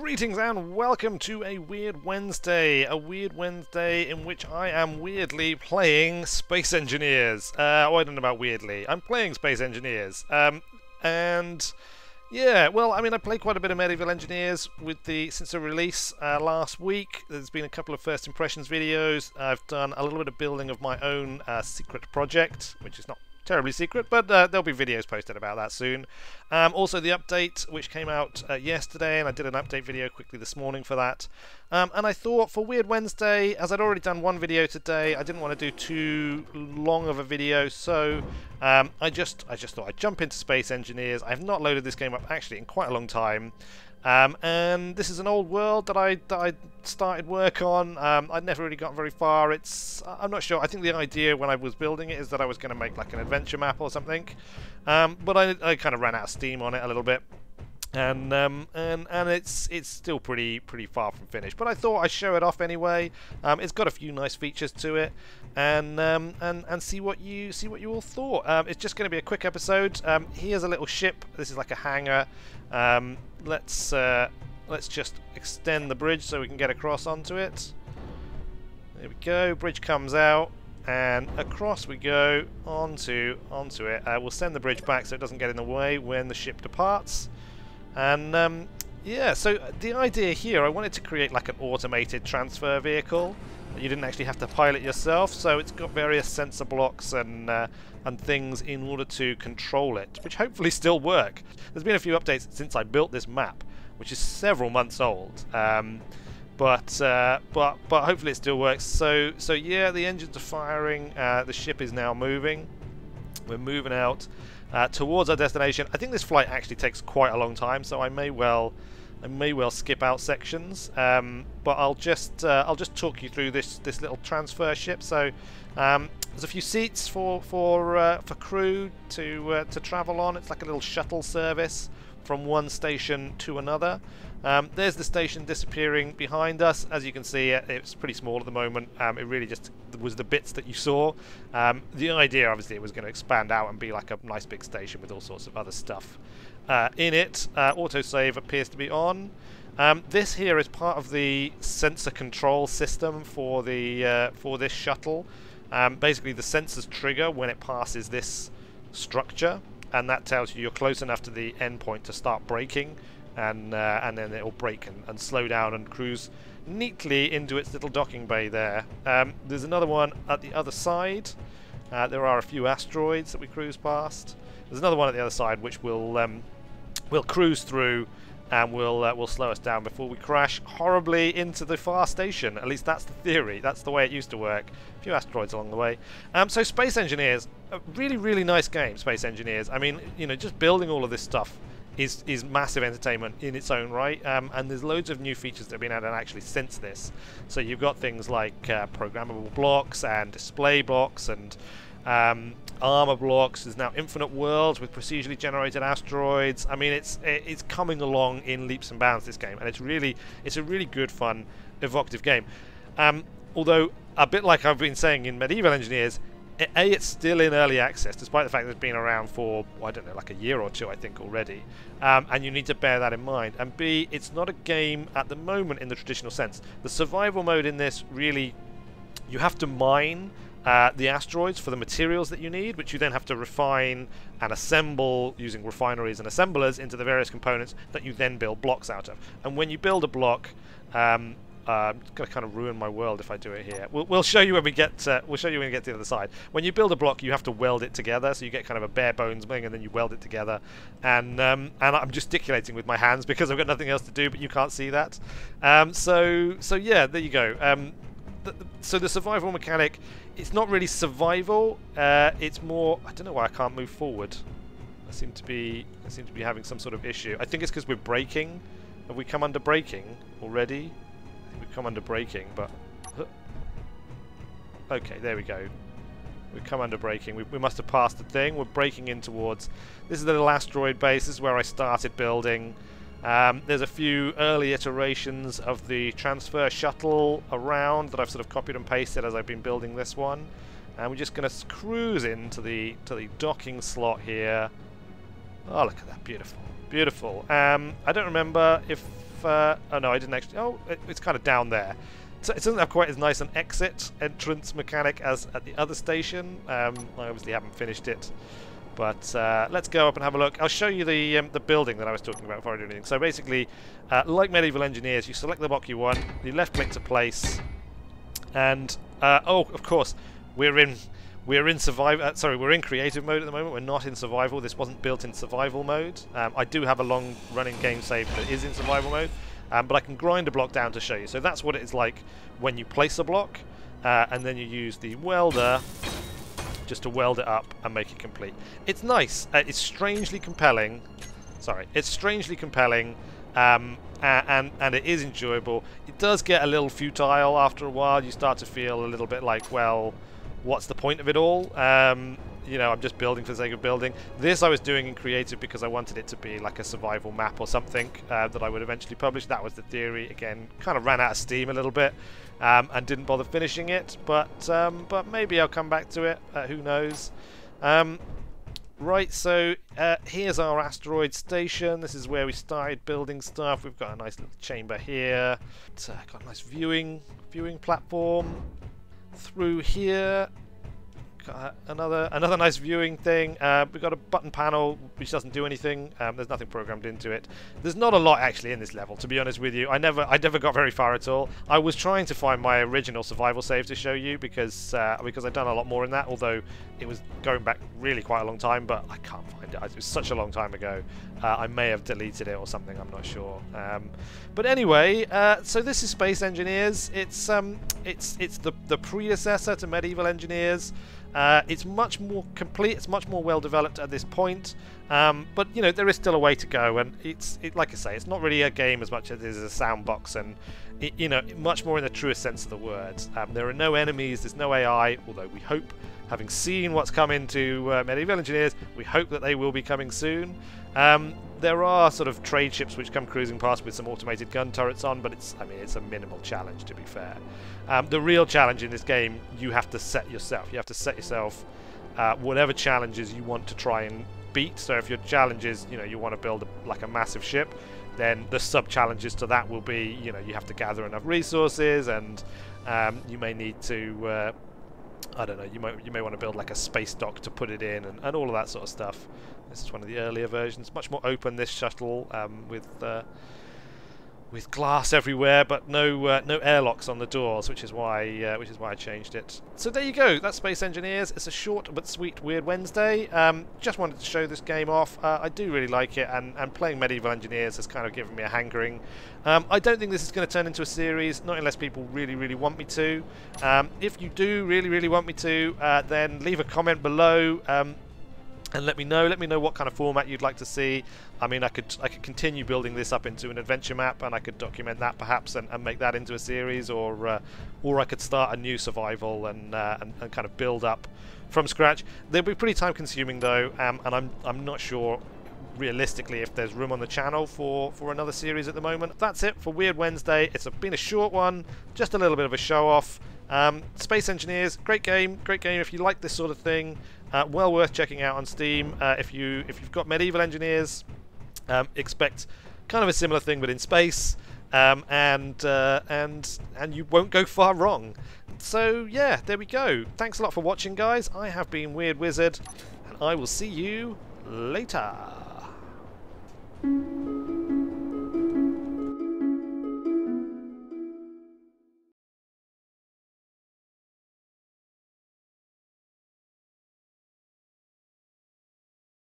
Greetings and welcome to a Weird Wednesday in which I am weirdly playing Space Engineers. I don't know about weirdly, I'm playing Space Engineers. And yeah, well, I mean, I played quite a bit of Medieval Engineers since the release last week. There's been a couple of first impressions videos. I've done a little bit of building of my own secret project, which is not terribly secret, but there'll be videos posted about that soon. Also the update, which came out yesterday, and I did an update video quickly this morning for that. And I thought for Weird Wednesday, as I'd already done one video today, I didn't want to do too long of a video, so I just thought I'd jump into Space Engineers. I have not loaded this game up actually in quite a long time. And this is an old world that I started work on. I'd never really got very far. I'm not sure. I think the idea when I was building it is that I was going to make like an adventure map or something. But I kind of ran out of steam on it a little bit. And it's still pretty far from finished. But I thought I'd show it off anyway. It's got a few nice features to it, and see what you all thought. It's just going to be a quick episode. Here's a little ship. This is like a hangar. Let's just extend the bridge so we can get across onto it. There we go. Bridge comes out, and across we go onto it. We'll send the bridge back so it doesn't get in the way when the ship departs. And yeah, so the idea here, I wanted to create like an automated transfer vehicle that you didn't actually have to pilot yourself. So it's got various sensor blocks and things in order to control it, which hopefully still work. There's been a few updates since I built this map, which is several months old. But hopefully it still works. So yeah, the engines are firing. The ship is now moving. We're moving out towards our destination. I think this flight actually takes quite a long time, so I may well skip out sections. But I'll just talk you through this little transfer ship. So there's a few seats for crew to travel on. It's like a little shuttle service from one station to another. There's the station disappearing behind us. As you can see, it's pretty small at the moment. It really just was the bits that you saw. The idea, obviously, it was going to expand out and be like a nice big station with all sorts of other stuff in it. Autosave appears to be on. This here is part of the sensor control system for this shuttle. Basically, the sensors trigger when it passes this structure, and that tells you you're close enough to the endpoint to start braking, and then it'll brake and slow down and cruise neatly into its little docking bay there. There's another one at the other side. There are a few asteroids that we cruise past. There's another one at the other side which we'll cruise through, and will slow us down before we crash horribly into the far station. At least that's the theory. That's the way it used to work. A few asteroids along the way. So Space Engineers, a really nice game. Space Engineers. I mean, you know, just building all of this stuff is massive entertainment in its own right. And there's loads of new features that have been added actually since this. So you've got things like programmable blocks and display blocks and armor blocks. There's now infinite worlds with procedurally generated asteroids. I mean, it's coming along in leaps and bounds, this game, and it's a really good, fun, evocative game. Although a bit like I've been saying in Medieval Engineers, it's still in early access, despite the fact that it's been around for, I don't know, like a year or two, I think, already. And you need to bear that in mind. And B, it's not a game at the moment in the traditional sense. The survival mode in this really, you have to mine the asteroids for the materials that you need, which you then have to refine and assemble using refineries and assemblers into the various components that you then build blocks out of. And when you build a block, I'm going to kind of ruin my world if I do it here. We'll show you when we get to the other side. When you build a block, you have to weld it together, so you get kind of a bare bones thing, and then you weld it together. And I'm gesticulating with my hands because I've got nothing else to do, but you can't see that. So yeah, there you go. So the survival mechanic, it's not really survival. It's more, I don't know why I can't move forward. I seem to be having some sort of issue. I think it's because we're braking. Have we come under braking already? I think we've come under braking, but okay, there we go. We've come under braking. We must have passed the thing. We're braking in towards. This is the little asteroid base. This is where I started building. There's a few early iterations of the transfer shuttle around that I've sort of copied and pasted as I've been building this one, and we're just going to cruise into the docking slot here. Oh, look at that, beautiful, beautiful. I don't remember if oh no, I didn't actually. Oh, it's kind of down there. So it doesn't have quite as nice an exit entrance mechanic as at the other station. I obviously haven't finished it, but let's go up and have a look. I'll show you the building that I was talking about before I do anything. So basically, like Medieval Engineers, you select the block you want, you left click to place, and oh, of course, we're in survival. Sorry, we're in creative mode at the moment. We're not in survival. This wasn't built in survival mode. I do have a long-running game save that is in survival mode. But I can grind a block down to show you. So that's what it is like when you place a block, and then you use the welder just to weld it up and make it complete. It's nice. It's strangely compelling. Sorry, it's strangely compelling, and it is enjoyable. It does get a little futile after a while. You start to feel a little bit like, well, what's the point of it all? You know, I'm just building for the sake of building. This I was doing in creative because I wanted it to be like a survival map or something that I would eventually publish. That was the theory. Again, kind of ran out of steam a little bit and didn't bother finishing it. But maybe I'll come back to it. Who knows? Right, so here's our asteroid station. This is where we started building stuff. We've got a nice little chamber here. It's got a nice viewing platform through here. Another nice viewing thing. We've got a button panel which doesn't do anything. There's nothing programmed into it. There's not a lot actually in this level, to be honest with you. I never got very far at all. I was trying to find my original survival save to show you because I'd done a lot more in that, although it was going back really quite a long time, but I can't find it. It was such a long time ago. I may have deleted it or something, I'm not sure. But anyway, so this is Space Engineers. It's the predecessor to Medieval Engineers. It's much more complete, it's much more well developed at this point, but you know, there is still a way to go, and like I say, it's not really a game as much as it is a soundbox, and you know, much more in the truest sense of the words. There are no enemies, there's no AI, although we hope, having seen what's come into Medieval Engineers, we hope that they will be coming soon. There are sort of trade ships which come cruising past with some automated gun turrets on, but it's a minimal challenge, to be fair. The real challenge in this game, you have to set yourself. You have to set yourself whatever challenges you want to try and beat. So if your challenge is, you know, you want to build like a massive ship, then the sub-challenges to that will be, you know, you have to gather enough resources, and you may need to, I don't know, you may want to build like a space dock to put it in, and all of that sort of stuff. This is one of the earlier versions, much more open, this shuttle, with glass everywhere, but no airlocks on the doors, which is why I changed it. So there you go. That's Space Engineers. It's a short but sweet Weird Wednesday. Just wanted to show this game off. I do really like it, and playing Medieval Engineers has kind of given me a hankering. I don't think this is going to turn into a series, not unless people really want me to. If you do really want me to, then leave a comment below. And let me know what kind of format you'd like to see. I mean, I could continue building this up into an adventure map, and I could document that perhaps and make that into a series, or I could start a new survival and kind of build up from scratch. They'll be pretty time consuming though, and I'm not sure realistically if there's room on the channel for another series at the moment. That's it for Weird Wednesday. It's been a short one, just a little bit of a show off. Space Engineers, great game if you like this sort of thing. Well worth checking out on Steam. If you've got Medieval Engineers, expect kind of a similar thing but in space, and you won't go far wrong. So yeah, there we go. Thanks a lot for watching, guys. I have been Weird Wizard, and I will see you later.